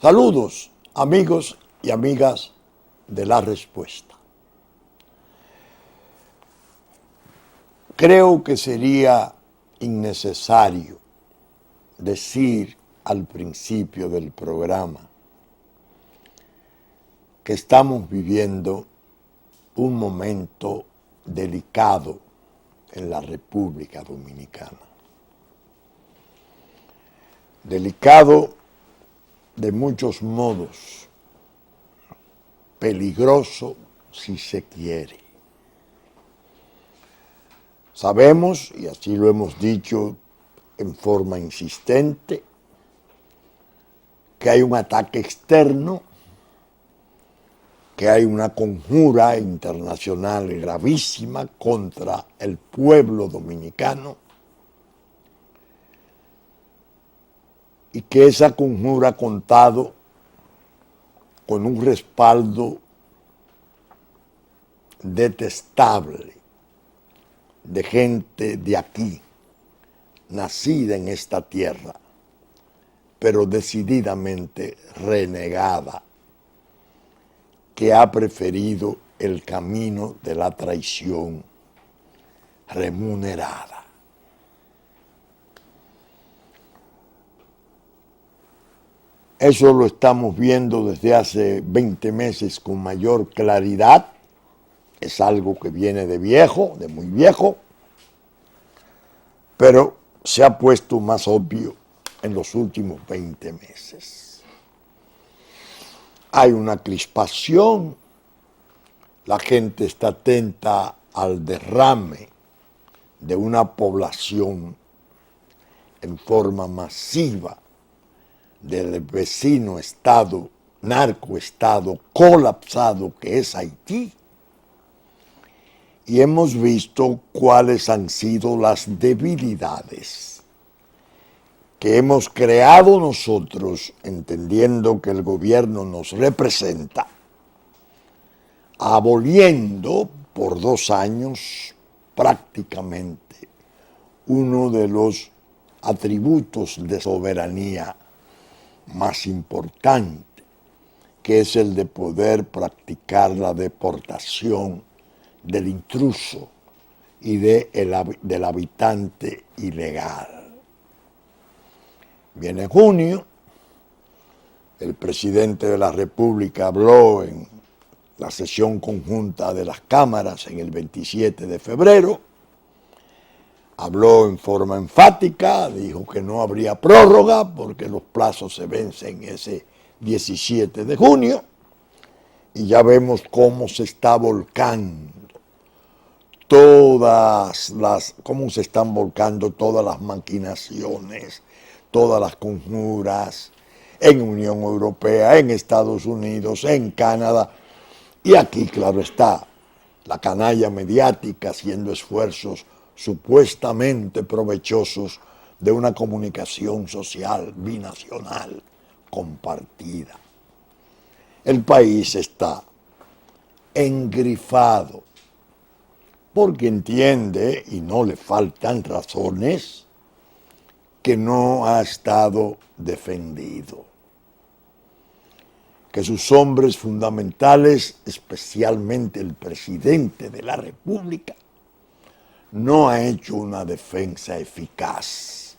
Saludos, amigos y amigas de La Respuesta. Creo que sería innecesario decir al principio del programa que estamos viviendo un momento delicado en la República Dominicana. Delicado de muchos modos, peligroso si se quiere. Sabemos, y así lo hemos dicho en forma insistente, que hay un ataque externo, que hay una conjura internacional gravísima contra el pueblo dominicano y que esa conjura ha contado con un respaldo detestable de gente de aquí, nacida en esta tierra, pero decididamente renegada, que ha preferido el camino de la traición remunerada. Eso lo estamos viendo desde hace 20 meses con mayor claridad. Es algo que viene de viejo, de muy viejo, pero se ha puesto más obvio en los últimos 20 meses. Hay una crispación, la gente está atenta al derrame de una población en forma masiva del vecino estado, narcoestado colapsado que es Haití. Y hemos visto cuáles han sido las debilidades que hemos creado nosotros, entendiendo que el gobierno nos representa, aboliendo por 2 años prácticamente uno de los atributos de soberanía más importante, que es el de poder practicar la deportación del intruso y del habitante ilegal. Viene junio, el presidente de la República habló en la sesión conjunta de las cámaras en el 27 de febrero, habló en forma enfática, dijo que no habría prórroga porque los plazos se vencen ese 17 de junio y ya vemos cómo se está volcando cómo se están volcando todas las maquinaciones, todas las conjuras en Unión Europea, en Estados Unidos, en Canadá, y aquí, claro está, la canalla mediática haciendo esfuerzos supuestamente provechosos de una comunicación social binacional compartida. El país está engrifado porque entiende, y no le faltan razones, que no ha estado defendido, que sus hombres fundamentales, especialmente el presidente de la República, no ha hecho una defensa eficaz,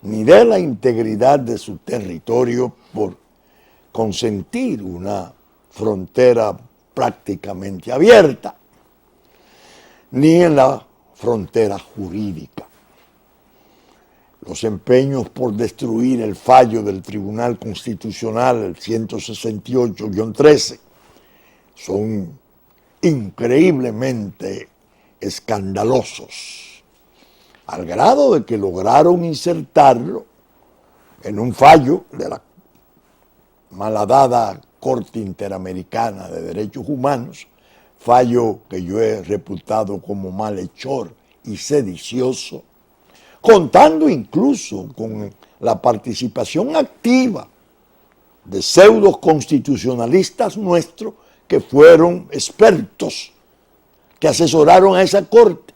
ni de la integridad de su territorio por consentir una frontera prácticamente abierta, ni en la frontera jurídica. Los empeños por destruir el fallo del Tribunal Constitucional, el 168-13, son increíblemente escandalosos, al grado de que lograron insertarlo en un fallo de la malhadada Corte Interamericana de Derechos Humanos, fallo que yo he reputado como malhechor y sedicioso, contando incluso con la participación activa de pseudos constitucionalistas nuestros que fueron expertos, que asesoraron a esa corte,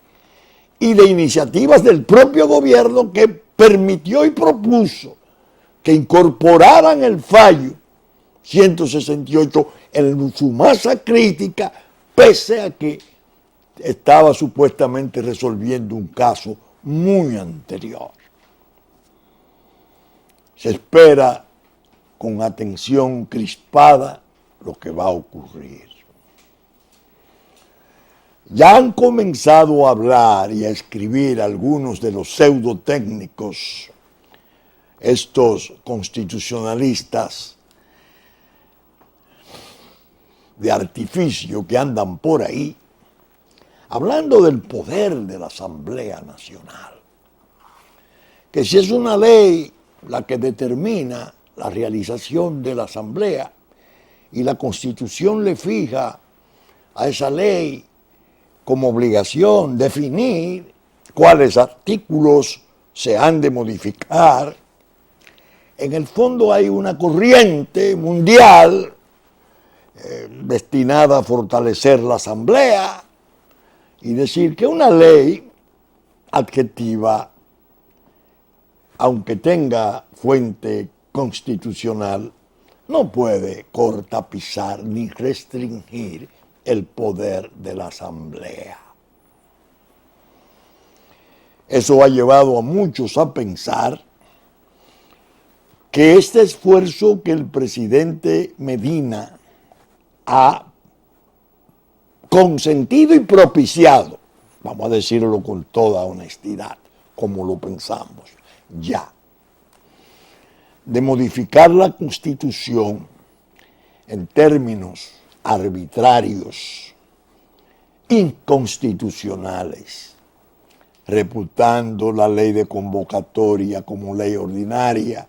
y de iniciativas del propio gobierno que permitió y propuso que incorporaran el fallo 168 en su masa crítica, pese a que estaba supuestamente resolviendo un caso muy anterior. Se espera con atención crispada lo que va a ocurrir. Ya han comenzado a hablar y a escribir algunos de los pseudotécnicos, estos constitucionalistas de artificio que andan por ahí, hablando del poder de la Asamblea Nacional. Que si es una ley la que determina la realización de la Asamblea y la Constitución le fija a esa ley como obligación definir cuáles artículos se han de modificar, en el fondo hay una corriente mundial destinada a fortalecer la Asamblea y decir que una ley adjetiva, aunque tenga fuente constitucional, no puede cortapizar ni restringir el poder de la Asamblea. Eso ha llevado a muchos a pensar que este esfuerzo que el presidente Medina ha consentido y propiciado, vamos a decirlo con toda honestidad, como lo pensamos, ya, de modificar la Constitución en términos arbitrarios, inconstitucionales, reputando la ley de convocatoria como ley ordinaria,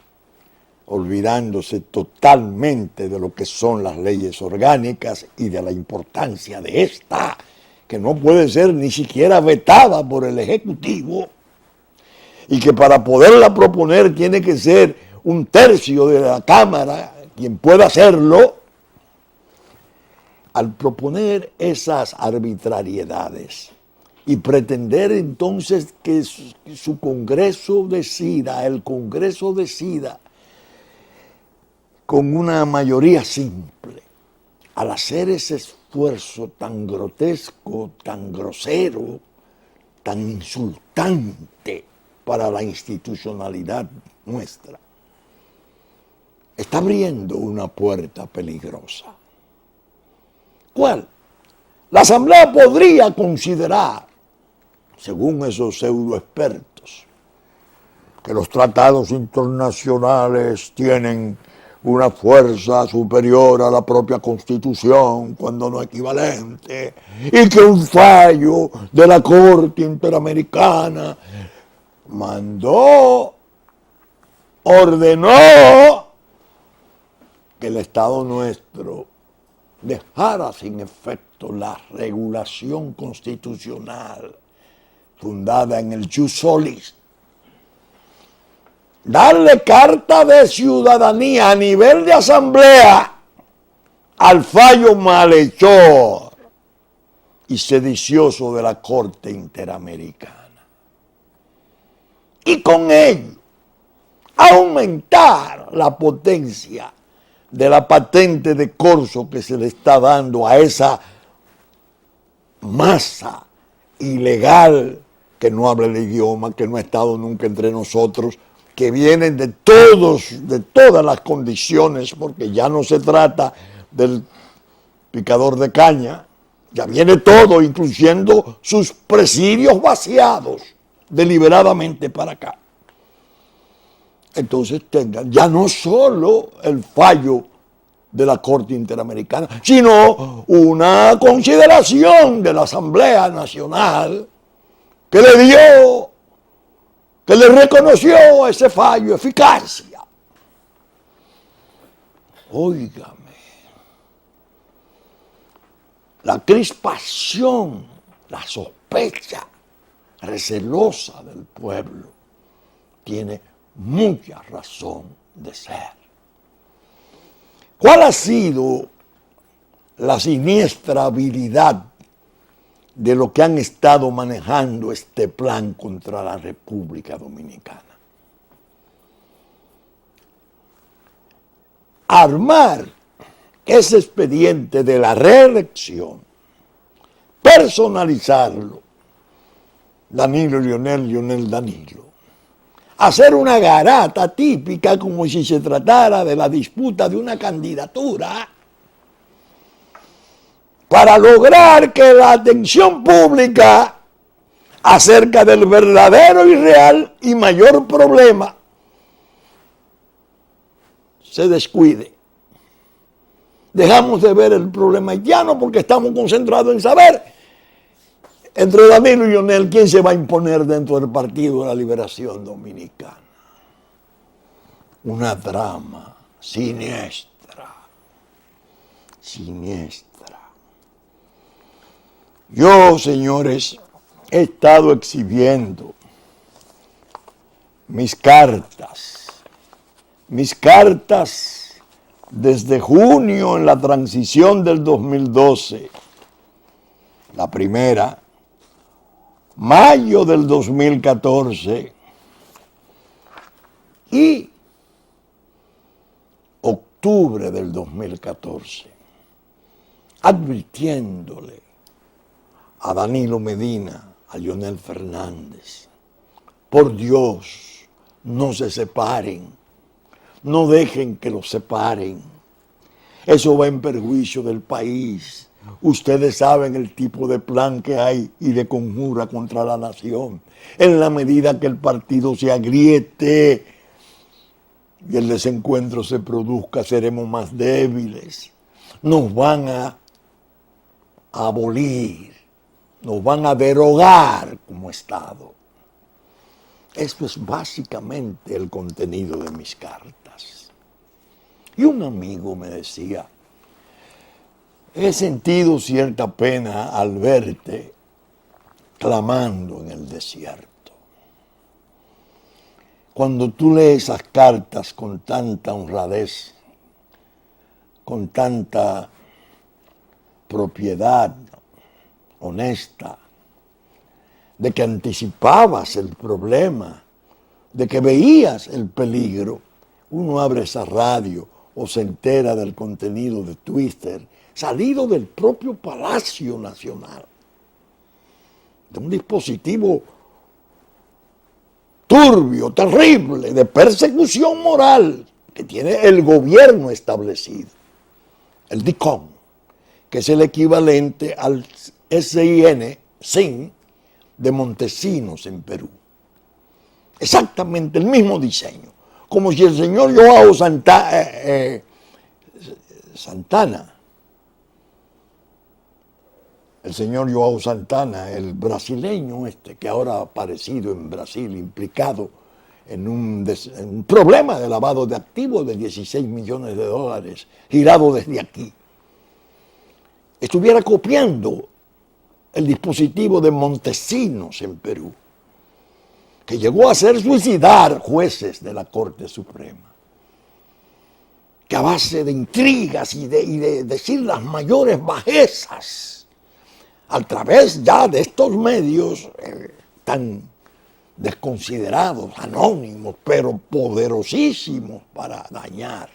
olvidándose totalmente de lo que son las leyes orgánicas y de la importancia de esta, que no puede ser ni siquiera vetada por el Ejecutivo, y que para poderla proponer tiene que ser un tercio de la Cámara quien pueda hacerlo. Al proponer esas arbitrariedades y pretender entonces que su Congreso decida, el Congreso decida con una mayoría simple, al hacer ese esfuerzo tan grotesco, tan grosero, tan insultante para la institucionalidad nuestra, está abriendo una puerta peligrosa. ¿Cuál? La Asamblea podría considerar, según esos pseudoexpertos, que los tratados internacionales tienen una fuerza superior a la propia Constitución, cuando no equivalente, y que un fallo de la Corte Interamericana ordenó que el Estado nuestro dejara sin efecto la regulación constitucional fundada en el jus solis, darle carta de ciudadanía a nivel de asamblea al fallo malhechor y sedicioso de la Corte Interamericana. Y con ello aumentar la potencia de la patente de corso que se le está dando a esa masa ilegal que no habla el idioma, que no ha estado nunca entre nosotros, que vienen de todas las condiciones, porque ya no se trata del picador de caña, ya viene todo, incluyendo sus presidios vaciados deliberadamente para acá. Entonces tengan ya no solo el fallo de la Corte Interamericana, sino una consideración de la Asamblea Nacional que le reconoció a ese fallo eficacia. Óigame, la crispación, la sospecha recelosa del pueblo tiene mucha razón de ser. ¿Cuál ha sido la siniestra habilidad de lo que han estado manejando este plan contra la República Dominicana? Armar ese expediente de la reelección, personalizarlo, Danilo, Leonel, Danilo, hacer una garata típica como si se tratara de la disputa de una candidatura para lograr que la atención pública acerca del verdadero y real y mayor problema se descuide. Dejamos de ver el problema haitiano porque estamos concentrados en saber entre Danilo y Leonel quién se va a imponer dentro del Partido de la Liberación Dominicana. Una trama siniestra, siniestra. Yo, señores, he estado exhibiendo mis cartas desde junio en la transición del 2012, la primera, mayo del 2014 y octubre del 2014, advirtiéndole a Danilo Medina, a Leonel Fernández, por Dios, no se separen, no dejen que los separen, eso va en perjuicio del país. Ustedes saben el tipo de plan que hay y de conjura contra la nación. En la medida que el partido se agriete y el desencuentro se produzca, seremos más débiles. Nos van a abolir, nos van a derogar como Estado. Esto es básicamente el contenido de mis cartas. Y un amigo me decía, he sentido cierta pena al verte clamando en el desierto. Cuando tú lees esas cartas con tanta honradez, con tanta propiedad honesta, de que anticipabas el problema, de que veías el peligro, uno abre esa radio o se entera del contenido de Twitter, salido del propio Palacio Nacional, de un dispositivo turbio, terrible, de persecución moral que tiene el gobierno establecido, el DICOM, que es el equivalente al SIN de Montesinos en Perú. Exactamente el mismo diseño, como si el señor Joao Santana, el señor Joao Santana, el brasileño que ahora ha aparecido en Brasil, implicado en un problema de lavado de activos de 16 millones de dólares, girado desde aquí, estuviera copiando el dispositivo de Montesinos en Perú, que llegó a hacer suicidar jueces de la Corte Suprema, que a base de intrigas y de decir las mayores bajezas, a través ya de estos medios tan desconsiderados, anónimos, pero poderosísimos para dañar,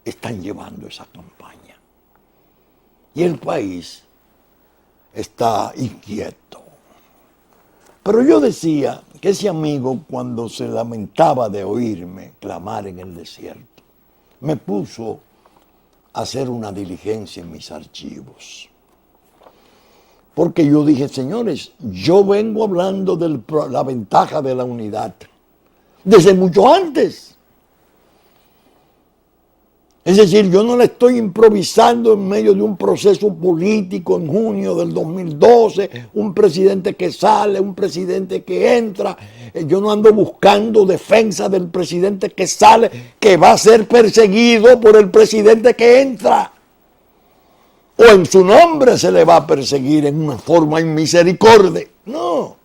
están llevando esa campaña. Y el país está inquieto. Pero yo decía que ese amigo, cuando se lamentaba de oírme clamar en el desierto, me puso a hacer una diligencia en mis archivos. Porque yo dije, señores, yo vengo hablando de la ventaja de la unidad desde mucho antes. Es decir, yo no le estoy improvisando en medio de un proceso político en junio del 2012, un presidente que sale, un presidente que entra. Yo no ando buscando defensa del presidente que sale, que va a ser perseguido por el presidente que entra. O en su nombre se le va a perseguir en una forma inmisericordia. No.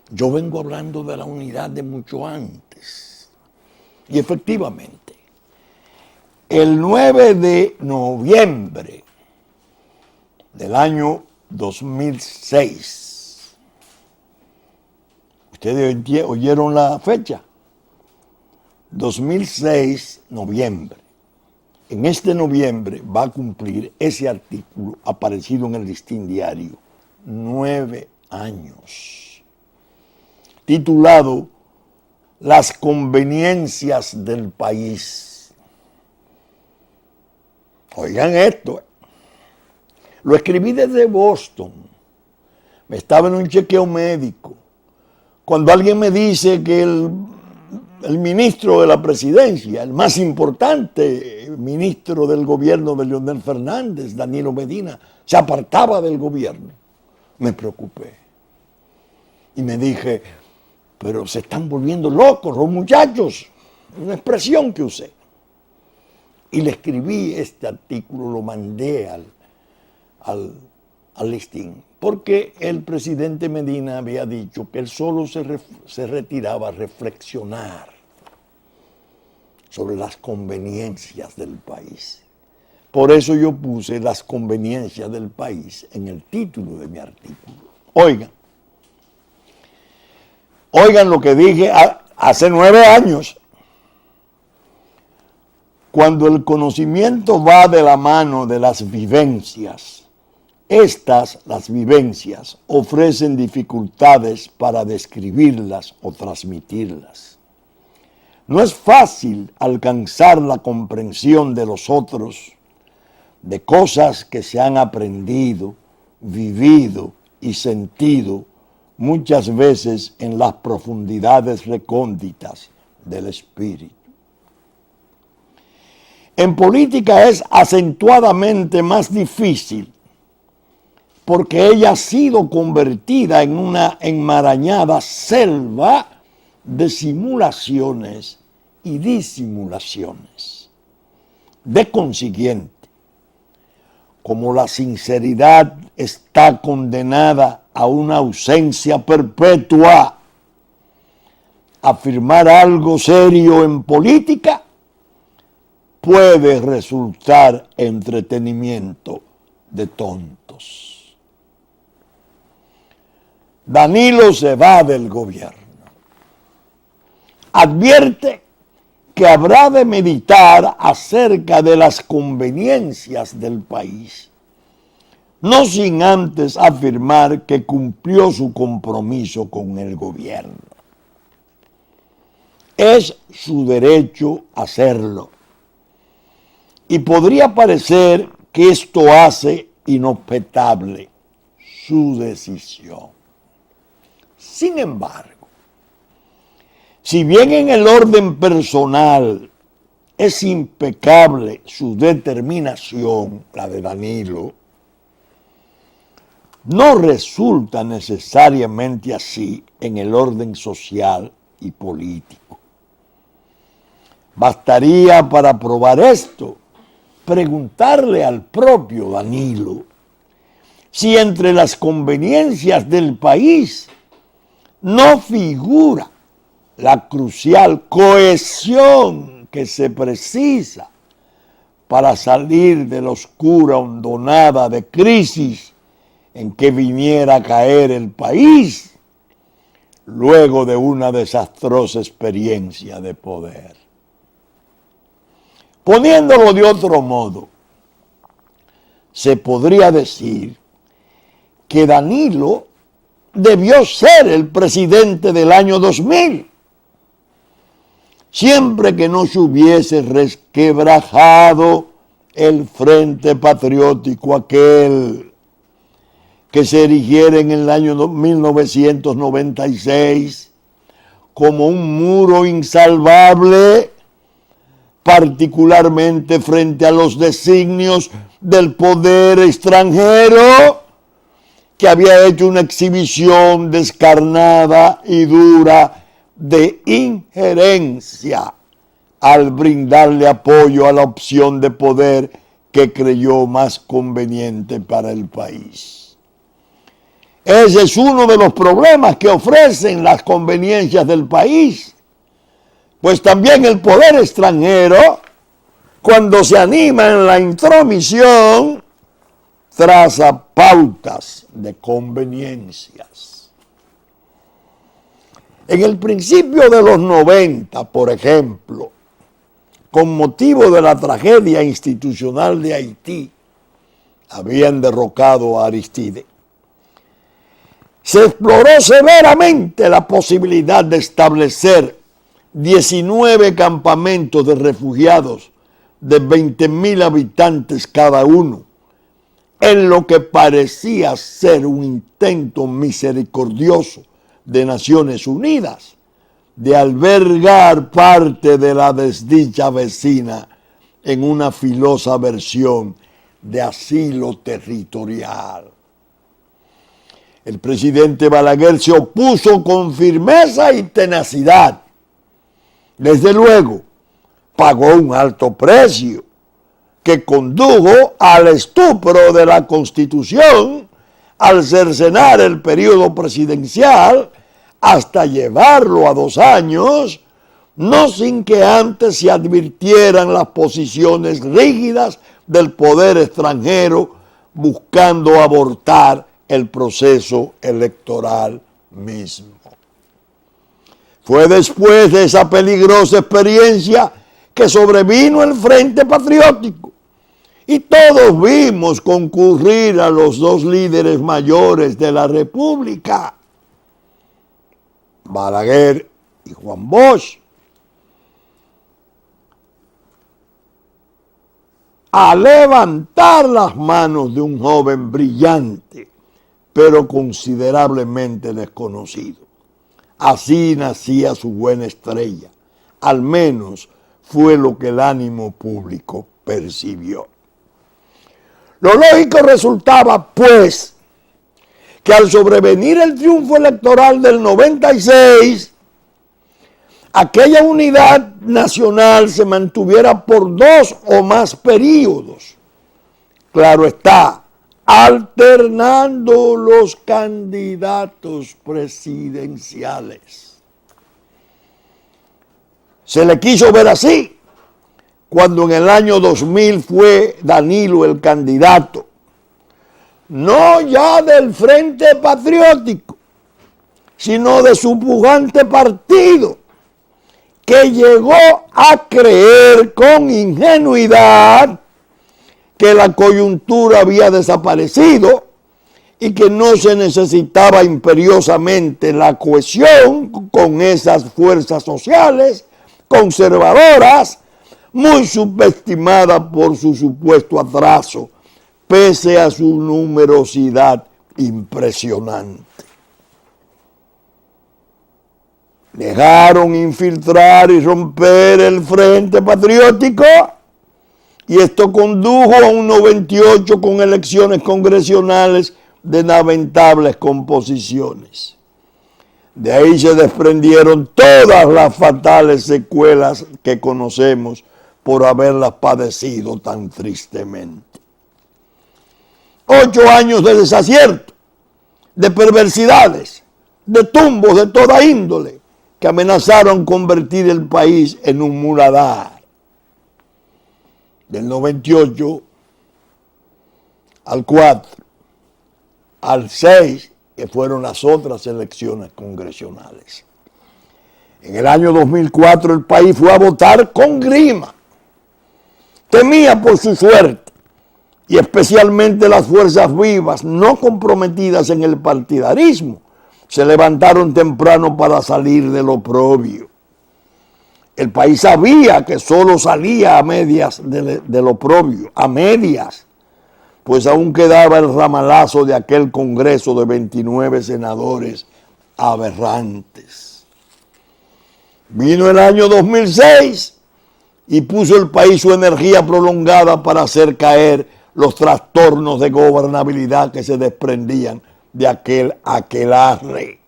Yo vengo hablando de la unidad de mucho antes. Y efectivamente, el 9 de noviembre del año 2006, ¿ustedes oyeron la fecha? 2006, noviembre. en este noviembre va a cumplir ese artículo aparecido en el Listín Diario 9 años, titulado Las conveniencias del país. Oigan esto, lo escribí desde Boston, me estaba en un chequeo médico, cuando alguien me dice que el ministro de la presidencia, el más importante ministro del gobierno de Leonel Fernández, Danilo Medina, se apartaba del gobierno, me preocupé. Y me dije, pero se están volviendo locos los muchachos, una expresión que usé. Y le escribí este artículo, lo mandé al listín, porque el presidente Medina había dicho que él solo se retiraba a reflexionar sobre las conveniencias del país. Por eso yo puse las conveniencias del país en el título de mi artículo. Oigan lo que dije hace 9 años. Cuando el conocimiento va de la mano de las vivencias, las vivencias, ofrecen dificultades para describirlas o transmitirlas. No es fácil alcanzar la comprensión de los otros, de cosas que se han aprendido, vivido y sentido muchas veces en las profundidades recónditas del espíritu. En política es acentuadamente más difícil porque ella ha sido convertida en una enmarañada selva de simulaciones y disimulaciones. De consiguiente, como la sinceridad está condenada a una ausencia perpetua, afirmar algo serio en política puede resultar entretenimiento de tontos. Danilo se va del gobierno. Advierte que habrá de meditar acerca de las conveniencias del país, no sin antes afirmar que cumplió su compromiso con el gobierno. Es su derecho hacerlo. Y podría parecer que esto hace inobjetable su decisión. Sin embargo, si bien en el orden personal es impecable su determinación, la de Danilo, no resulta necesariamente así en el orden social y político. Bastaría para probar esto preguntarle al propio Danilo si entre las conveniencias del país no figura la crucial cohesión que se precisa para salir de la oscura hondonada de crisis en que viniera a caer el país luego de una desastrosa experiencia de poder. Poniéndolo de otro modo, se podría decir que Danilo debió ser el presidente del año 2000, siempre que no se hubiese resquebrajado el Frente Patriótico aquel que se erigiera en el año 1996 como un muro insalvable, particularmente frente a los designios del poder extranjero, que había hecho una exhibición descarnada y dura de injerencia al brindarle apoyo a la opción de poder que creyó más conveniente para el país. Ese es uno de los problemas que ofrecen las conveniencias del país, pues también el poder extranjero, cuando se anima en la intromisión, traza pautas de conveniencias. En el principio de los 90, por ejemplo, con motivo de la tragedia institucional de Haití, habían derrocado a Aristide, se exploró severamente la posibilidad de establecer 19 campamentos de refugiados de 20.000 habitantes cada uno, en lo que parecía ser un intento misericordioso de Naciones Unidas de albergar parte de la desdicha vecina en una filosa versión de asilo territorial. El presidente Balaguer se opuso con firmeza y tenacidad. Desde luego, pagó un alto precio que condujo al estupro de la Constitución al cercenar el periodo presidencial hasta llevarlo a 2 años, no sin que antes se advirtieran las posiciones rígidas del poder extranjero buscando abortar el proceso electoral mismo. Fue después de esa peligrosa experiencia que sobrevino el Frente Patriótico y todos vimos concurrir a los 2 líderes mayores de la República, Balaguer y Juan Bosch, a levantar las manos de un joven brillante, pero considerablemente desconocido. Así nacía su buena estrella, al menos fue lo que el ánimo público percibió. Lo lógico resultaba, pues, que al sobrevenir el triunfo electoral del 96, aquella unidad nacional se mantuviera por 2 o más periodos. Claro está, alternando los candidatos presidenciales. Se le quiso ver así cuando en el año 2000 fue Danilo el candidato, no ya del Frente Patriótico, sino de su pujante partido, que llegó a creer con ingenuidad que la coyuntura había desaparecido y que no se necesitaba imperiosamente la cohesión con esas fuerzas sociales conservadoras, muy subestimadas por su supuesto atraso, pese a su numerosidad impresionante. Dejaron infiltrar y romper el Frente Patriótico y esto condujo a un 98 con elecciones congresionales de lamentables composiciones. De ahí se desprendieron todas las fatales secuelas que conocemos por haberlas padecido tan tristemente. 8 años de desacierto, de perversidades, de tumbos de toda índole, que amenazaron convertir el país en un muladar. Del 98 al 4, al 6, que fueron las otras elecciones congresionales. En el año 2004 el país fue a votar con grima. Temía por su suerte, y especialmente las fuerzas vivas, no comprometidas en el partidarismo, se levantaron temprano para salir del oprobio. El país sabía que solo salía a medias del oprobio, a medias, pues aún quedaba el ramalazo de aquel Congreso de 29 senadores aberrantes. Vino el año 2006 y puso el país su energía prolongada para hacer caer los trastornos de gobernabilidad que se desprendían de aquel aquelarre.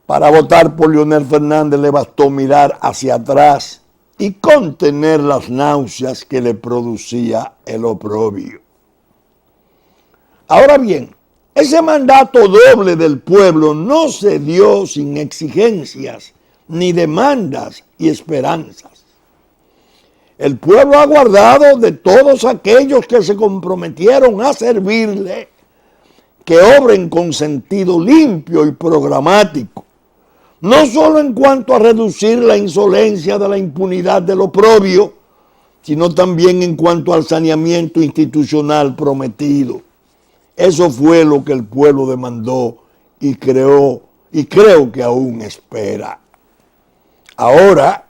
Para votar por Leonel Fernández le bastó mirar hacia atrás y contener las náuseas que le producía el oprobio. Ahora bien, ese mandato doble del pueblo no se dio sin exigencias, ni demandas y esperanzas. El pueblo ha guardado de todos aquellos que se comprometieron a servirle, que obren con sentido limpio y programático, no solo en cuanto a reducir la insolencia de la impunidad del oprobio, sino también en cuanto al saneamiento institucional prometido. Eso fue lo que el pueblo demandó y creo que aún espera. Ahora,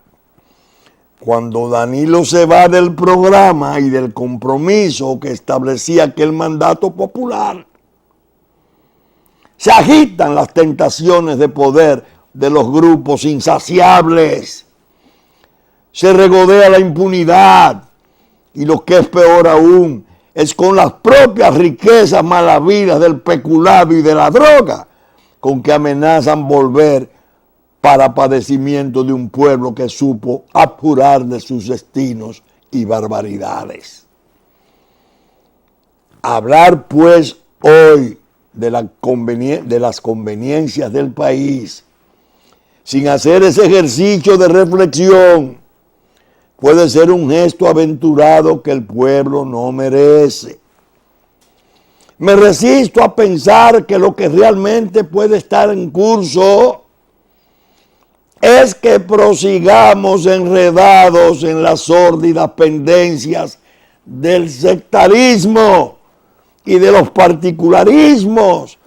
cuando Danilo se va del programa y del compromiso que establecía aquel mandato popular, se agitan las tentaciones de poder de los grupos insaciables. Se regodea la impunidad y lo que es peor aún es con las propias riquezas malavidas del peculado y de la droga con que amenazan volver para padecimiento de un pueblo que supo apurar de sus destinos y barbaridades. Hablar pues hoy de las conveniencias del país sin hacer ese ejercicio de reflexión puede ser un gesto aventurado que el pueblo no merece. Me resisto a pensar que lo que realmente puede estar en curso es que prosigamos enredados en las sórdidas pendencias del sectarismo y de los particularismos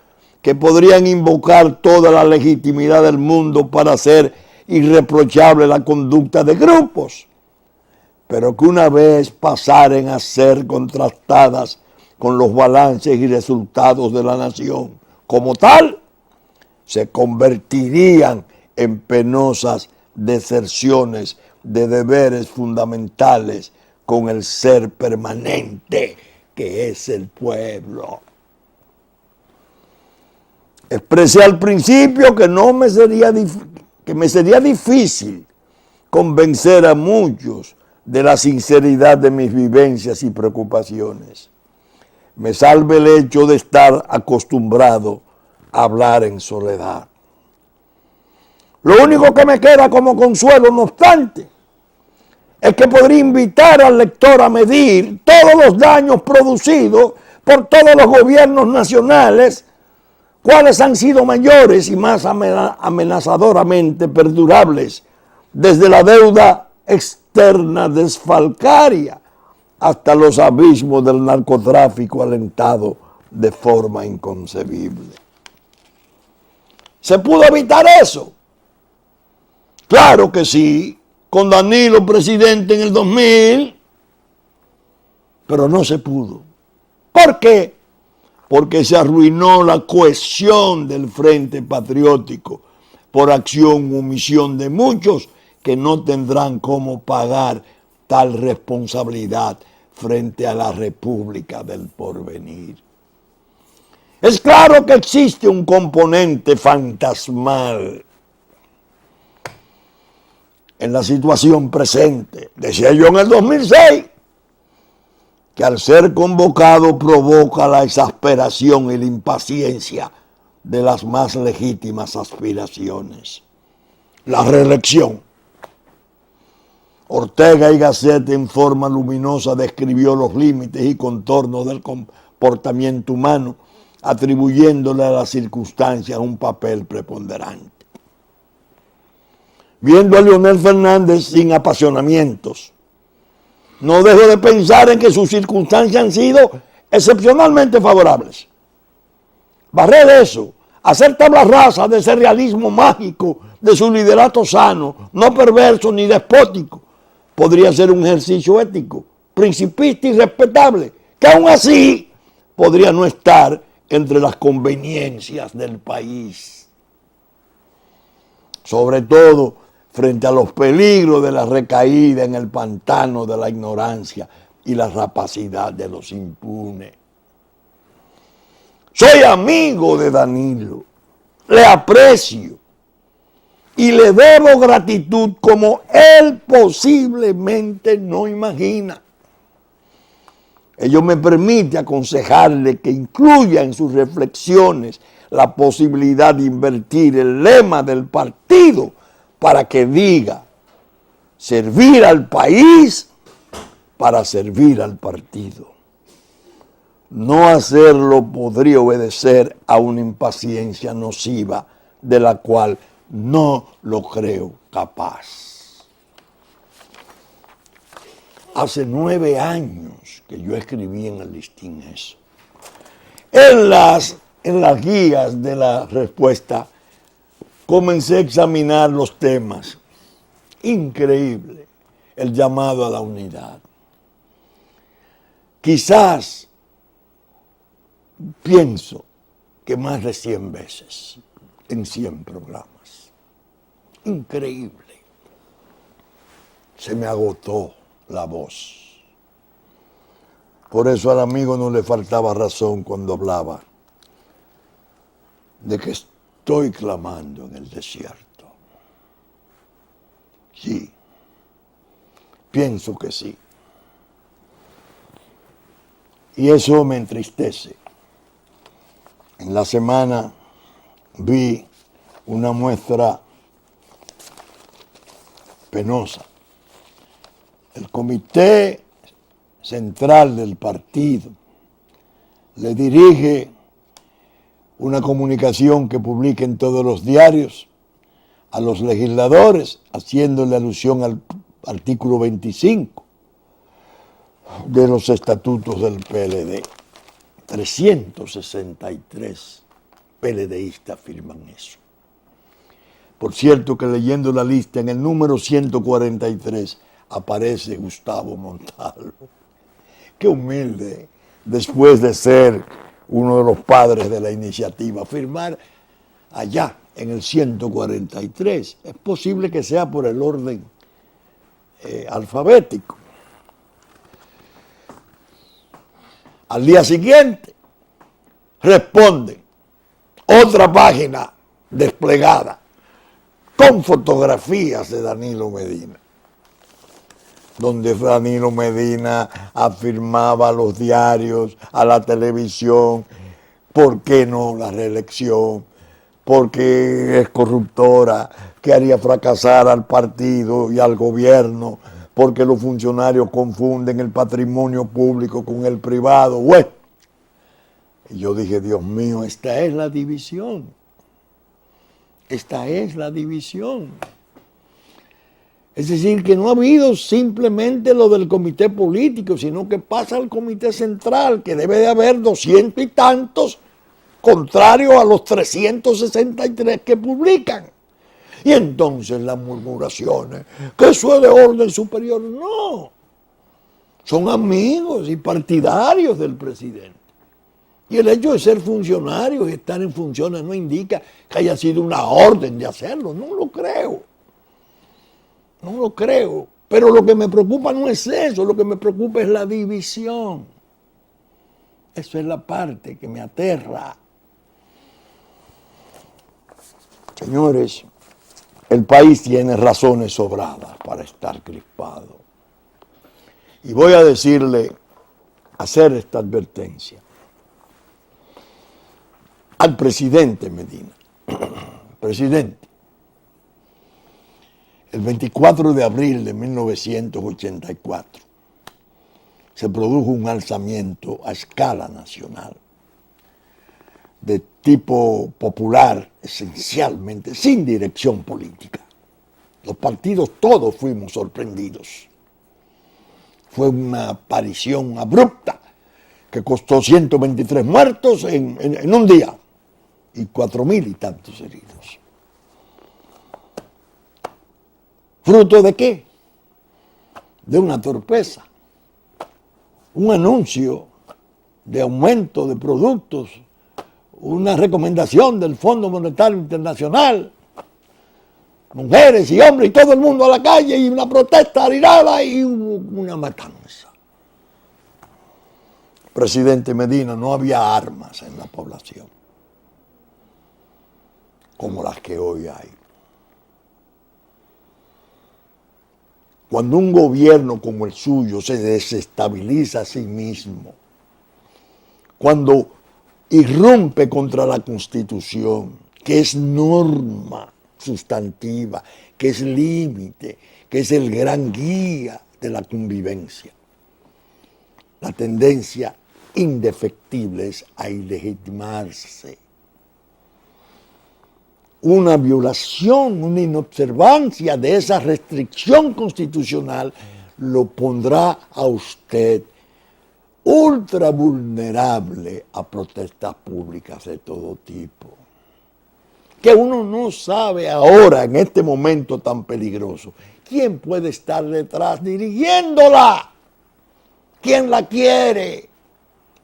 que podrían invocar toda la legitimidad del mundo para hacer irreprochable la conducta de grupos, pero que una vez pasaren a ser contrastadas con los balances y resultados de la nación como tal, se convertirían en penosas deserciones de deberes fundamentales con el ser permanente que es el pueblo. Expresé al principio que me sería difícil convencer a muchos de la sinceridad de mis vivencias y preocupaciones. Me salve el hecho de estar acostumbrado a hablar en soledad. Lo único que me queda como consuelo, no obstante, es que podría invitar al lector a medir todos los daños producidos por todos los gobiernos nacionales, cuáles han sido mayores y más amenazadoramente perdurables, desde la deuda externa desfalcaria hasta los abismos del narcotráfico alentado de forma inconcebible. ¿Se pudo evitar eso? Claro que sí, con Danilo presidente en el 2000, pero no se pudo. ¿Por qué? Porque se arruinó la cohesión del Frente Patriótico por acción u omisión de muchos que no tendrán cómo pagar tal responsabilidad frente a la República del Porvenir. Es claro que existe un componente fantasmal en la situación presente. Decía yo en el 2006 que al ser convocado provoca la exasperación y la impaciencia de las más legítimas aspiraciones. La reelección. Ortega y Gasset en forma luminosa describió los límites y contornos del comportamiento humano, atribuyéndole a las circunstancias un papel preponderante. Viendo a Leonel Fernández sin apasionamientos, no dejo de pensar en que sus circunstancias han sido excepcionalmente favorables. Barrer eso, hacer tabla rasa de ese realismo mágico de su liderato sano, no perverso ni despótico, podría ser un ejercicio ético, principista y respetable, que aún así podría no estar entre las conveniencias del país. Sobre todo frente a los peligros de la recaída en el pantano de la ignorancia y la rapacidad de los impunes. Soy amigo de Danilo, le aprecio y le debo gratitud como él posiblemente no imagina. Ello me permite aconsejarle que incluya en sus reflexiones la posibilidad de invertir el lema del partido para que diga, servir al país para servir al partido. No hacerlo podría obedecer a una impaciencia nociva de la cual no lo creo capaz. Hace 9 años que yo escribí en el listín eso. En las guías de la respuesta comencé a examinar los temas. Increíble el llamado a la unidad. Quizás pienso que más de 100 veces en 100 programas. Increíble. Se me agotó la voz. Por eso al amigo no le faltaba razón cuando hablaba de que estoy clamando en el desierto. Sí, pienso que sí. Y eso me entristece. En la semana vi una muestra penosa. El comité central del partido le dirige una comunicación que publica en todos los diarios a los legisladores, haciéndole alusión al artículo 25 de los estatutos del PLD. 363 PLDistas firman eso. Por cierto que leyendo la lista, en el número 143 aparece Gustavo Montalvo. Qué humilde, después de ser uno de los padres de la iniciativa, firmar allá en el 143. Es posible que sea por el orden alfabético. Al día siguiente responden otra página desplegada con fotografías de Danilo Medina, donde Danilo Medina afirmaba a los diarios, a la televisión, ¿por qué no la reelección? Porque es corruptora, que haría fracasar al partido y al gobierno, porque los funcionarios confunden el patrimonio público con el privado. Bueno, y yo dije, Dios mío, esta es la división. Esta es la división. Es decir, que no ha habido simplemente lo del comité político, sino que pasa al comité central, que debe de haber 200 y tantos, contrario a los 363 que publican. Y entonces las murmuraciones, que eso es de orden superior. No, son amigos y partidarios del presidente. Y el hecho de ser funcionarios y estar en funciones no indica que haya sido una orden de hacerlo. No lo creo. No lo creo. Pero lo que me preocupa no es eso, lo que me preocupa es la división. Eso es la parte que me aterra. Señores, el país tiene razones sobradas para estar crispado. Y voy a hacer esta advertencia al presidente Medina. Presidente, el 24 de abril de 1984 se produjo un alzamiento a escala nacional de tipo popular, esencialmente, sin dirección política. Los partidos todos fuimos sorprendidos. Fue una aparición abrupta que costó 123 muertos en un día y 4.000 y tantos heridos. ¿Fruto de qué? De una torpeza. Un anuncio de aumento de productos, una recomendación del Fondo Monetario Internacional, mujeres y hombres y todo el mundo a la calle y una protesta airada y una matanza. Presidente Medina, no había armas en la población como las que hoy hay. Cuando un gobierno como el suyo se desestabiliza a sí mismo, cuando irrumpe contra la Constitución, que es norma sustantiva, que es límite, que es el gran guía de la convivencia, la tendencia indefectible es a ilegitimarse. una violación, una inobservancia de esa restricción constitucional, lo pondrá a usted ultra vulnerable a protestas públicas de todo tipo. Que uno no sabe ahora, en este momento tan peligroso, quién puede estar detrás dirigiéndola, quién la quiere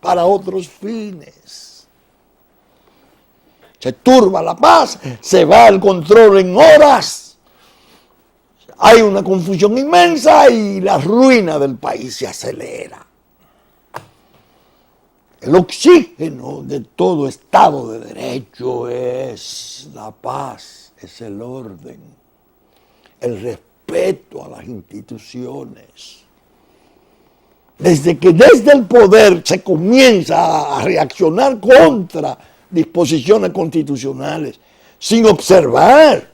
para otros fines. Se turba la paz, se va el control en horas, hay una confusión inmensa y la ruina del país se acelera. El oxígeno de todo Estado de Derecho es la paz, es el orden, el respeto a las instituciones. Desde que desde el poder se comienza a reaccionar contra disposiciones constitucionales, sin observar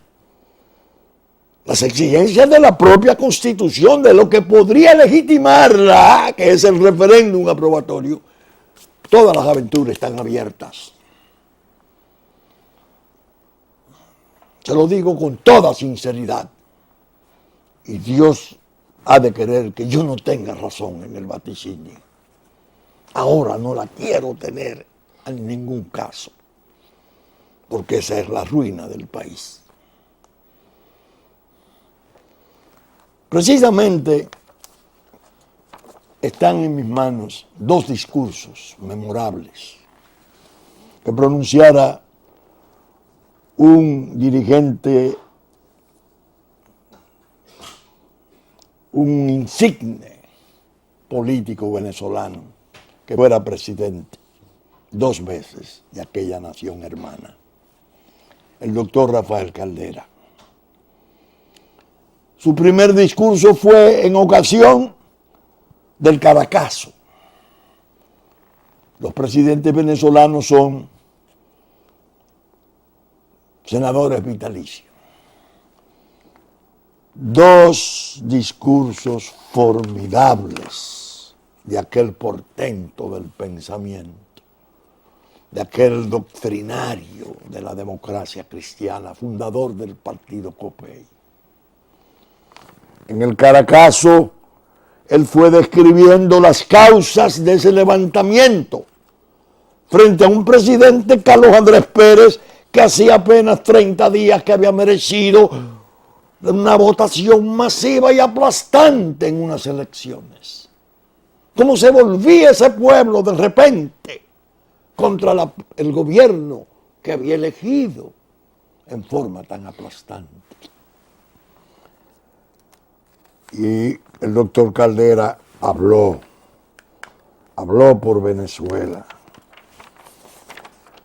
las exigencias de la propia Constitución, de lo que podría legitimarla, que es el referéndum aprobatorio, todas las aventuras están abiertas. Se lo digo con toda sinceridad. Y Dios ha de querer que yo no tenga razón en el vaticinio. Ahora no la quiero tener en ningún caso, porque esa es la ruina del país. Precisamente están en mis manos dos discursos memorables que pronunciara un dirigente, un insigne político venezolano que fuera presidente 2 veces de aquella nación hermana, el doctor Rafael Caldera. Su primer discurso fue en ocasión del Caracazo. Los presidentes venezolanos son senadores vitalicios. 2 discursos formidables de aquel portento del pensamiento, de aquel doctrinario de la democracia cristiana, fundador del partido Copey. En el Caracazo, él fue describiendo las causas de ese levantamiento frente a un presidente, Carlos Andrés Pérez, que hacía apenas 30 días que había merecido una votación masiva y aplastante en unas elecciones. ¿Cómo se volvía ese pueblo de repente contra el gobierno que había elegido en forma tan aplastante? Y el doctor Caldera habló por Venezuela.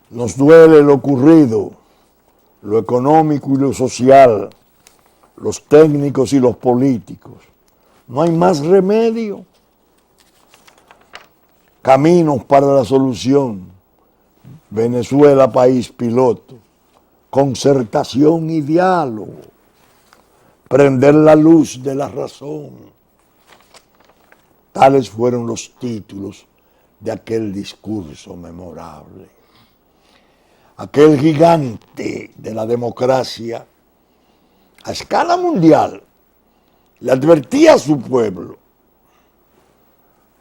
Nos duele lo ocurrido, lo económico y lo social, los técnicos y los políticos. No hay más remedio. Caminos para la solución. Venezuela, país piloto. Concertación y diálogo. Prender la luz de la razón. Tales fueron los títulos de aquel discurso memorable. Aquel gigante de la democracia a escala mundial le advertía a su pueblo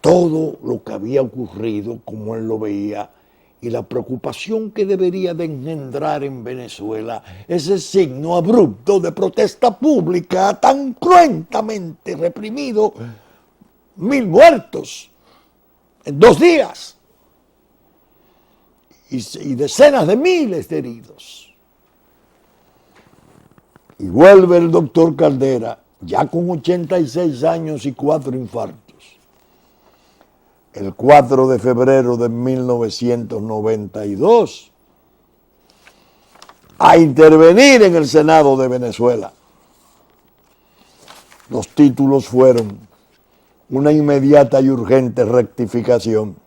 todo lo que había ocurrido, como él lo veía, y la preocupación que debería de engendrar en Venezuela ese signo abrupto de protesta pública tan cruentamente reprimido, 1000 muertos en 2 días y decenas de miles de heridos. Y vuelve el doctor Caldera, ya con 86 años y 4 infartos, el 4 de febrero de 1992, a intervenir en el Senado de Venezuela. Los títulos fueron: una inmediata y urgente rectificación.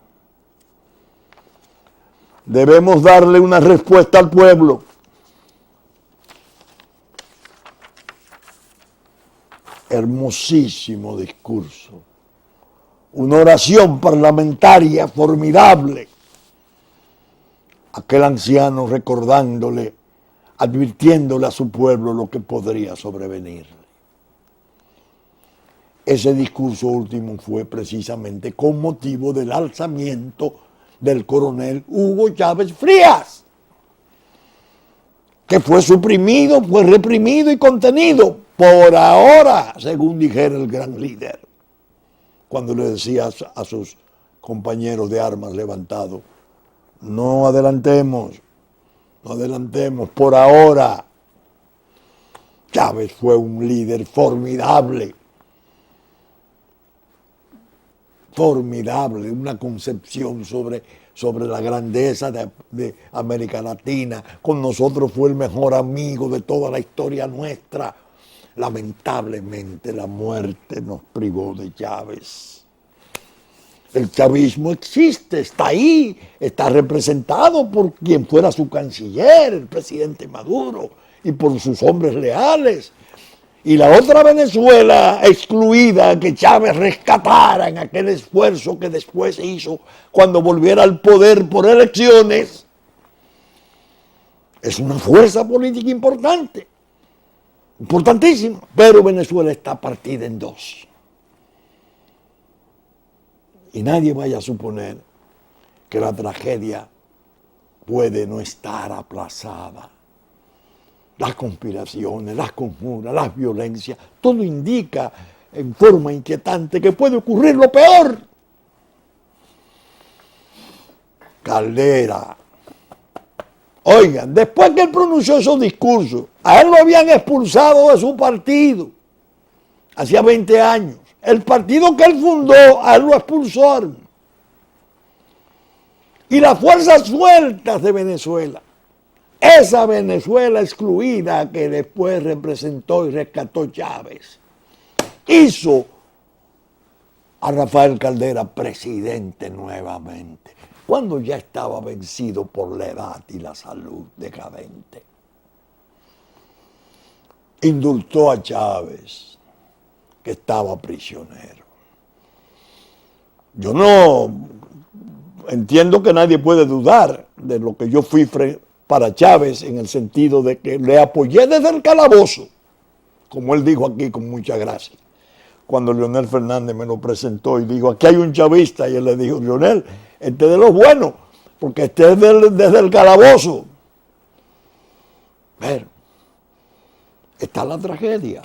Debemos darle una respuesta al pueblo. Hermosísimo discurso. Una oración parlamentaria formidable. Aquel anciano recordándole advirtiéndole a su pueblo lo que podría sobrevenir. Ese discurso último fue precisamente con motivo del alzamiento del coronel Hugo Chávez Frías, que fue suprimido, fue reprimido y contenido por ahora, según dijera el gran líder, cuando le decía a sus compañeros de armas levantados: no adelantemos, no adelantemos, por ahora. Chávez fue un líder formidable, una concepción sobre la grandeza de América Latina. Con nosotros fue el mejor amigo de toda la historia nuestra. Lamentablemente la muerte nos privó de Chávez. El chavismo existe, está ahí, está representado por quien fuera su canciller, el presidente Maduro, y por sus hombres leales. Y la otra Venezuela excluida que Chávez rescatara en aquel esfuerzo que después hizo cuando volviera al poder por elecciones, es una fuerza política importante, importantísima, pero Venezuela está partida en dos. Y nadie vaya a suponer que la tragedia puede no estar aplazada. Las conspiraciones, las conjuras, las violencias, todo indica en forma inquietante que puede ocurrir lo peor. Caldera. Oigan, después que él pronunció esos discursos, a él lo habían expulsado de su partido, hacía 20 años. El partido que él fundó, a él lo expulsaron. Y las fuerzas sueltas de Venezuela, esa Venezuela excluida que después representó y rescató Chávez, hizo a Rafael Caldera presidente nuevamente, cuando ya estaba vencido por la edad y la salud decadente. Indultó a Chávez, que estaba prisionero. Yo no entiendo que nadie puede dudar de lo que yo fui para Chávez, en el sentido de que le apoyé desde el calabozo, como él dijo aquí con mucha gracia, cuando Leonel Fernández me lo presentó y dijo: aquí hay un chavista, y él le dijo: Leonel, este es de los buenos, porque este es desde el calabozo. Pero está la tragedia,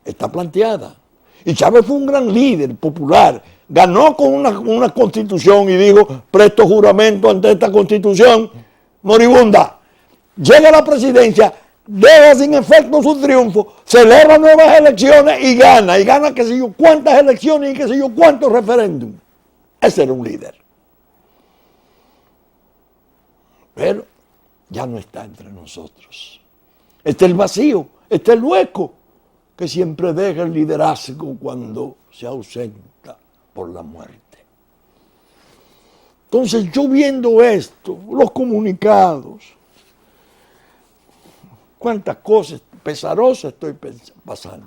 está planteada. Y Chávez fue un gran líder popular, ganó con una constitución y dijo: presto juramento ante esta constitución moribunda. Llega a la presidencia, deja sin efecto su triunfo, celebra nuevas elecciones y gana qué sé yo cuántas elecciones y qué sé yo cuántos referéndums. Ese era un líder. Pero ya no está entre nosotros. Este es el vacío, este es el hueco que siempre deja el liderazgo cuando se ausenta por la muerte. Entonces, yo viendo esto, los comunicados, cuántas cosas pesarosas estoy pasando.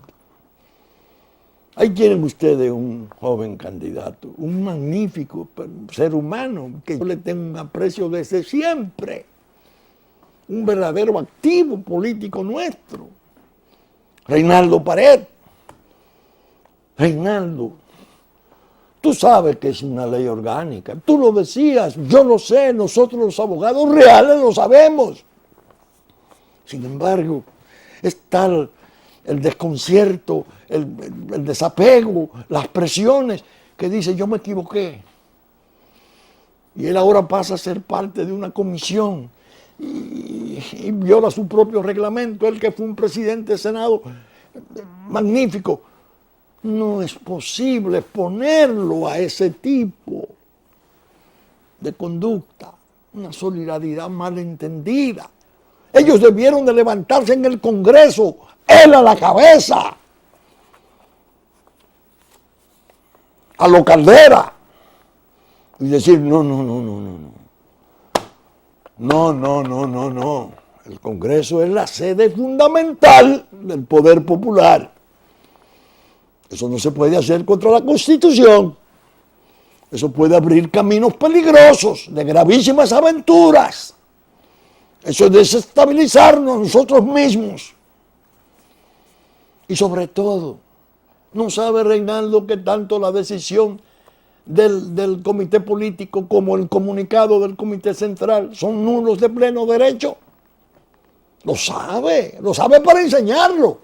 Ahí tienen ustedes un joven candidato, un magnífico ser humano, que yo le tengo un aprecio desde siempre, un verdadero activo político nuestro, Reinaldo Pared. Reinaldo, tú sabes que es una ley orgánica, tú lo decías, yo lo sé, nosotros los abogados reales lo sabemos. Sin embargo, es tal el desconcierto, el desapego, las presiones, que dice: yo me equivoqué. Y él ahora pasa a ser parte de una comisión y viola su propio reglamento, él que fue un presidente de Senado magnífico. No es posible ponerlo a ese tipo de conducta, una solidaridad malentendida. Ellos debieron de levantarse en el Congreso, él a la cabeza, a lo Caldera, y decir: no. El Congreso es la sede fundamental del poder popular. Eso no se puede hacer contra la Constitución. Eso puede abrir caminos peligrosos, de gravísimas aventuras. Eso es desestabilizarnos nosotros mismos. Y sobre todo, no sabe Reinaldo que tanto la decisión del comité político como el comunicado del comité central son nulos de pleno derecho. Lo sabe para enseñarlo.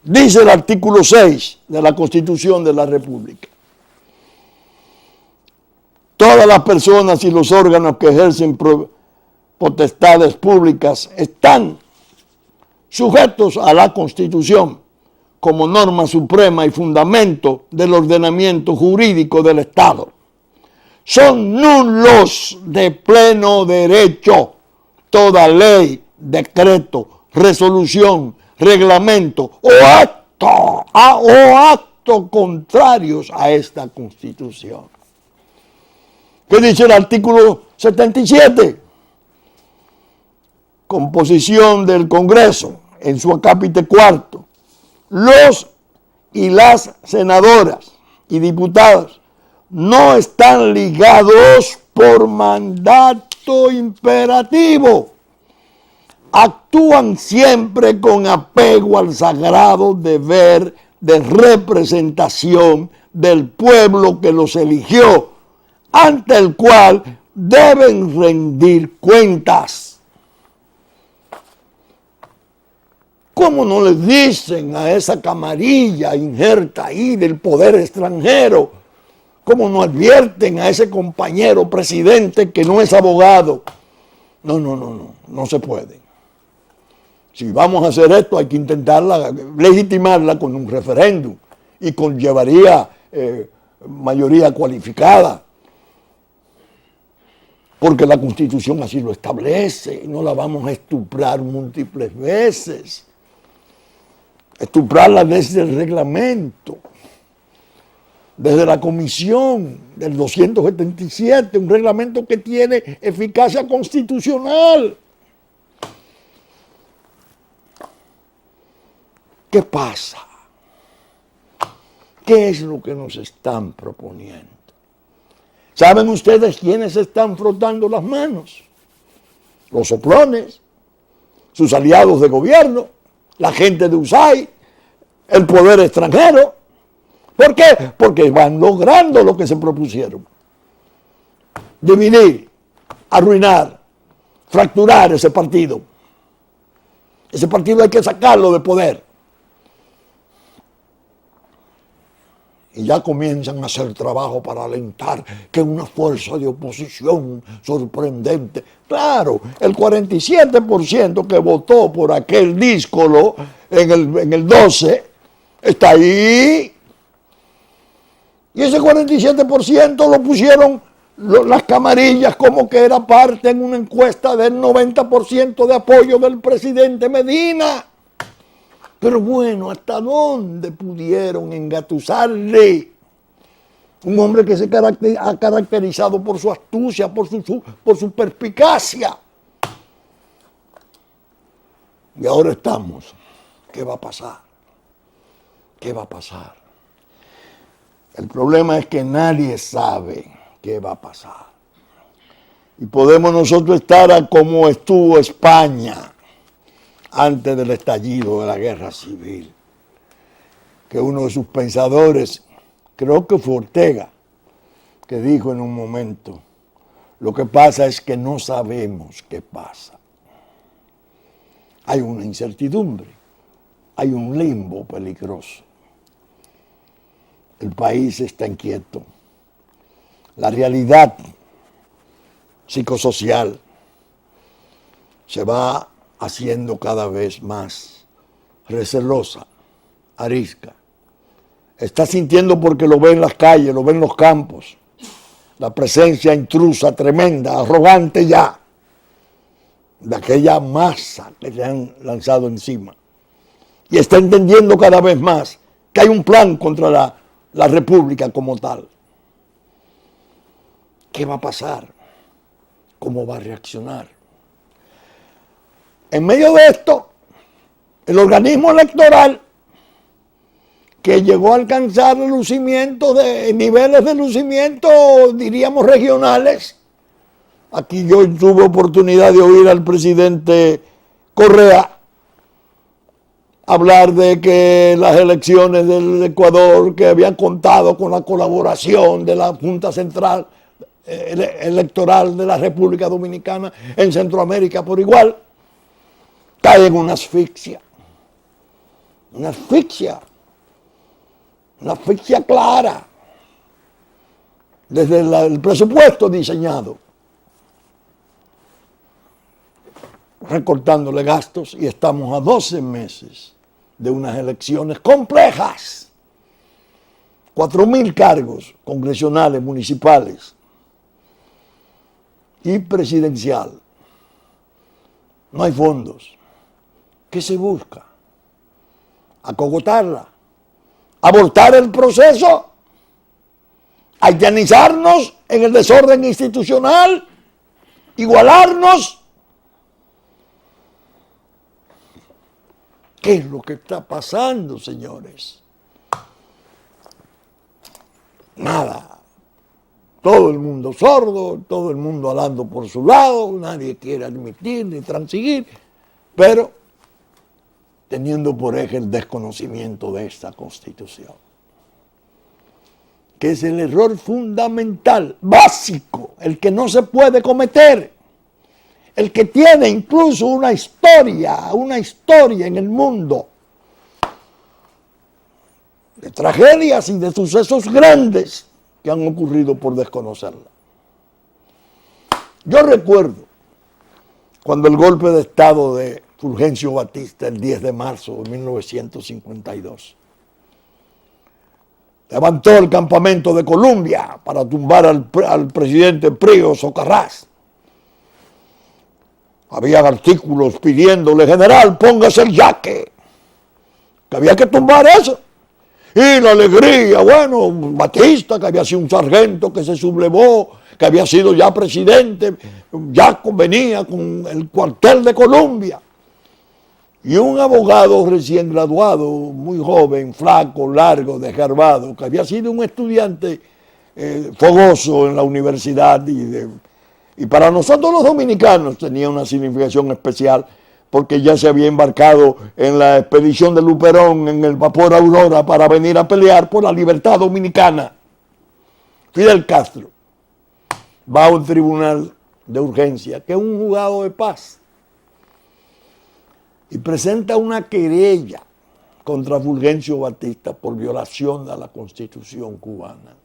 Dice el artículo 6 de la Constitución de la República: todas las personas y los órganos que ejercen potestades públicas están sujetos a la Constitución como norma suprema y fundamento del ordenamiento jurídico del Estado. Son nulos de pleno derecho toda ley, decreto, resolución, reglamento o acto contrarios a esta Constitución. ¿Qué dice el artículo 77? Composición del Congreso, en su acápite cuarto. Los y las senadoras y diputadas no están ligados por mandato imperativo. Actúan siempre con apego al sagrado deber de representación del pueblo que los eligió, ante el cual deben rendir cuentas. ¿Cómo no le dicen a esa camarilla injerta ahí del poder extranjero? ¿Cómo no advierten a ese compañero presidente que no es abogado? No se puede. Si vamos a hacer esto, hay que intentarla, legitimarla con un referéndum y conllevaría mayoría cualificada. Porque la Constitución así lo establece y no la vamos a estuprar múltiples veces. Estuprarla desde el reglamento, desde la comisión del 277, un reglamento que tiene eficacia constitucional. ¿Qué pasa? ¿Qué es lo que nos están proponiendo? ¿Saben ustedes quiénes están frotando las manos? Los soplones, sus aliados de gobierno, la gente de USAID, el poder extranjero. ¿Por qué? Porque van logrando lo que se propusieron. Dividir, arruinar, fracturar ese partido. Ese partido hay que sacarlo de poder. Y ya comienzan a hacer trabajo para alentar que una fuerza de oposición sorprendente. Claro, el 47% que votó por aquel díscolo en el 12 está ahí. Y ese 47% lo pusieron las camarillas como que era parte en una encuesta del 90% de apoyo del presidente Medina. Pero bueno, ¿hasta dónde pudieron engatusarle? Un hombre que se ha caracterizado por su astucia, por su perspicacia. Y ahora estamos. ¿Qué va a pasar? ¿Qué va a pasar? El problema es que nadie sabe qué va a pasar. Y podemos nosotros estar como estuvo España antes del estallido de la guerra civil, que uno de sus pensadores, creo que fue Ortega, que dijo en un momento, lo que pasa es que no sabemos qué pasa. Hay una incertidumbre, hay un limbo peligroso. El país está inquieto. La realidad psicosocial se va haciendo cada vez más recelosa, arisca. Está sintiendo porque lo ve en las calles, lo ve en los campos. La presencia intrusa, tremenda, arrogante ya, de aquella masa que le han lanzado encima. Y está entendiendo cada vez más que hay un plan contra la República como tal. ¿Qué va a pasar? ¿Cómo va a reaccionar? En medio de esto, el organismo electoral, que llegó a alcanzar niveles de lucimiento, diríamos, regionales, Aquí yo tuve oportunidad de oír al presidente Correa hablar de que las elecciones del Ecuador, que habían contado con la colaboración de la Junta Central Electoral de la República Dominicana en Centroamérica por igual, cae en una asfixia. Una asfixia clara, desde el presupuesto diseñado, recortándole gastos, y estamos a 12 meses de unas elecciones complejas. 4.000 cargos congresionales, municipales y presidencial. No hay fondos. ¿Qué se busca? Acogotarla, abortar el proceso, haitianizarnos en el desorden institucional, igualarnos. ¿Qué es lo que está pasando, señores? Nada. Todo el mundo sordo, todo el mundo hablando por su lado, nadie quiere admitir ni transigir, pero teniendo por eje el desconocimiento de esta Constitución, que es el error fundamental, básico, el que no se puede cometer, el que tiene incluso una historia en el mundo de tragedias y de sucesos grandes que han ocurrido por desconocerla. Yo recuerdo cuando el golpe de Estado de Fulgencio Batista, el 10 de marzo de 1952, levantó el campamento de Colombia para tumbar al presidente Prío Socarrás. Había artículos pidiéndole: general, póngase el yaque, que había que tumbar eso. Y la alegría, bueno, Batista, que había sido un sargento que se sublevó, que había sido ya presidente, ya convenía con el cuartel de Colombia. Y un abogado recién graduado, muy joven, flaco, largo, desgarbado, que había sido un estudiante fogoso en la universidad, y para nosotros los dominicanos tenía una significación especial, porque ya se había embarcado en la expedición de Luperón en el vapor Aurora para venir a pelear por la libertad dominicana. Fidel Castro va a un tribunal de urgencia, que es un juzgado de paz, y presenta una querella contra Fulgencio Batista por violación a la Constitución cubana.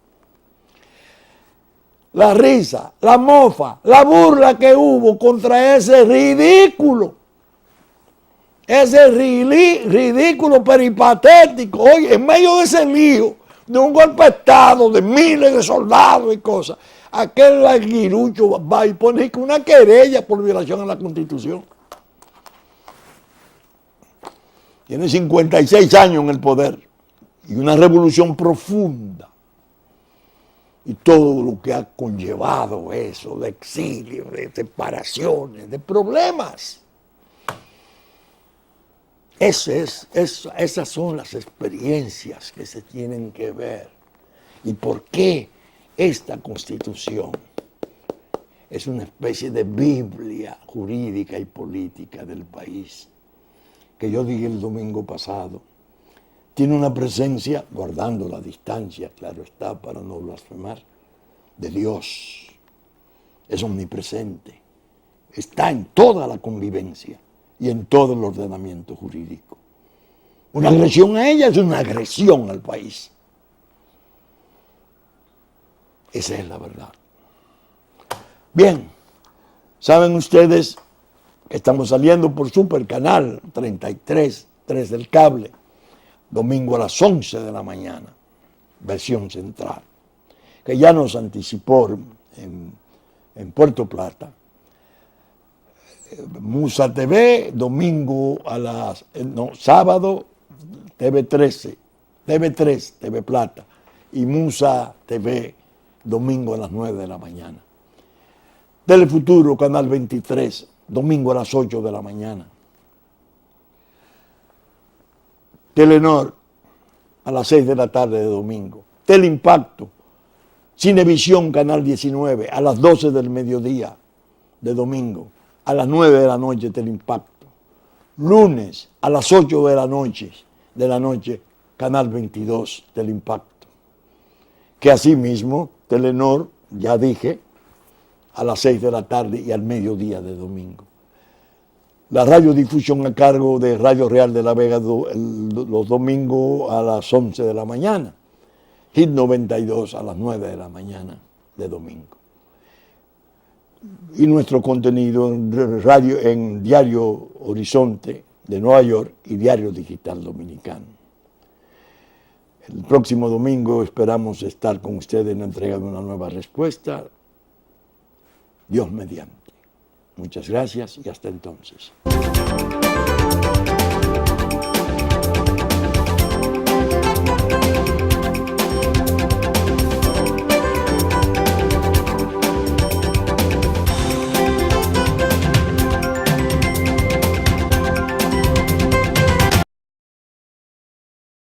La risa, la mofa, la burla que hubo contra ese ridículo, peripatético, oye, en medio de ese lío, de un golpe de Estado, de miles de soldados y cosas, aquel aguirucho va y pone una querella por violación a la Constitución. Tiene 56 años en el poder y una revolución profunda. Y todo lo que ha conllevado eso, de exilio, de separaciones, de problemas. Esas son las experiencias que se tienen que ver. ¿Y por qué esta Constitución es una especie de Biblia jurídica y política del país? Que yo dije el domingo pasado, tiene una presencia, guardando la distancia, claro está, para no blasfemar, de Dios. Es omnipresente, está en toda la convivencia y en todo el ordenamiento jurídico. Una agresión a ella es una agresión al país. Esa es la verdad. Bien, saben ustedes que estamos saliendo por Supercanal 33, 3 del cable, domingo a las 11 de la mañana, versión central, que ya nos anticipó en Puerto Plata. Musa TV, domingo sábado, TV13, TV3, TV Plata, y Musa TV, domingo a las 9 de la mañana. Telefuturo, Canal 23, domingo a las 8 de la mañana. Telenor, a las 6 de la tarde de domingo. Teleimpacto, Cinevisión, Canal 19, a las 12 del mediodía de domingo, a las 9 de la noche, Teleimpacto. Lunes, a las 8 de la noche, Canal 22, Teleimpacto. Que asimismo, Telenor, ya dije, a las 6 de la tarde y al mediodía de domingo. La radiodifusión a cargo de Radio Real de la Vega los domingos a las 11 de la mañana. Hit 92 a las 9 de la mañana de domingo. Y nuestro contenido en Diario Horizonte de Nueva York y Diario Digital Dominicano. El próximo domingo esperamos estar con ustedes en la entrega de una nueva respuesta. Dios mediante. Muchas gracias y hasta entonces.